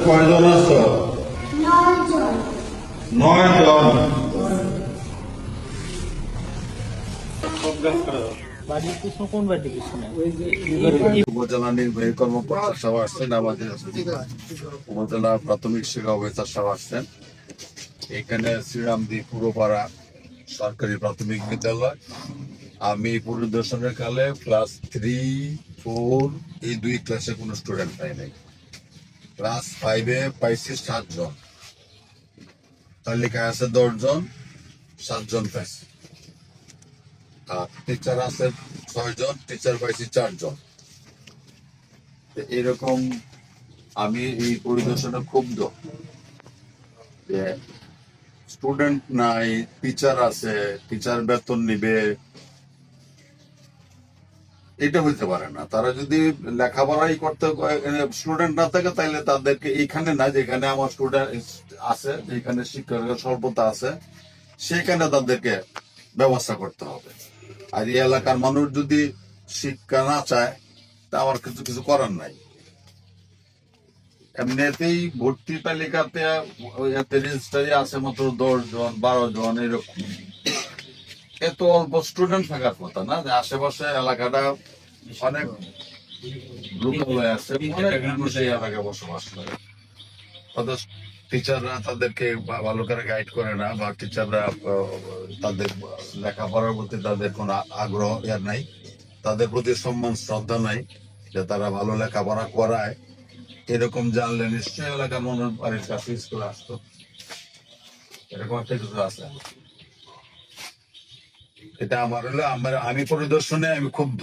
কয়জন আছো? 9 জন। উপজেলা নির্বাহী কর্মকর্তা সহ আসছেন, আমাদের উপজেলা প্রাথমিক শিক্ষা অফিসার সহ আসছেন। এখানে শ্রীরামদী পুরপাড়া সরকারি প্রাথমিক বিদ্যালয়। আমি পরিদর্শনের কালে ক্লাস 3, 4 এই 2 ক্লাসে কোনো স্টুডেন্ট পাই নাই। ক্লাস 5-এ পাইছি 7 জন, তালিকায় আছে 10 জন, 7 জন পাইছি। আর টিচার আছে 6 জন, টিচার পাইছি 4 জন। এরকম আমি এই পরিদর্শনে ক্ষুব্ধ যে স্টুডেন্ট নাই, টিচার আছে, টিচার বেতন নিবে, এটা হইতে পারে না। তারা যদি লেখাপড়াই করতে স্টুডেন্ট না থাকে, তাইলে তাদেরকে এইখানে না, যেখানে আমার স্টুডেন্ট আছে, যেখানে শিক্ষকের স্বল্পতা আছে, সেখানে তাদেরকে ব্যবস্থা করতে হবে। আর এই এলাকার মানুষ যদি শিক্ষা না চায়, তা আমার কিছু করার নাই। এমনিতেই ভর্তি তালিকাতে রেজিস্টারে আছে মাত্র 10 জন, 12 জন, এরকম। এত অল্প স্টুডেন্ট থাকার কথা না, যে আশেপাশে এলাকাটা অনেক লোকালয় আছে, অনেক মানুষ এই এলাকায় বসবাস করে। তাদের টিচাররা তাদেরকে ভালো করে গাইড করে না, বা টিচাররা তাদের লেখাপড়ার প্রতি তাদের কোনো আগ্রহ নাই, তাদের প্রতি সম্মান শ্রদ্ধা নাই যে তারা ভালো লেখাপড়া করায়। এরকম জানলে নিশ্চয়ই এলাকার মানুষ বাড়ির কাছে স্কুলে আসতো। এরকম একটা কিছু আছে। এটা আমার হলো আমি পরিদর্শনে আমি ক্ষুব্ধ।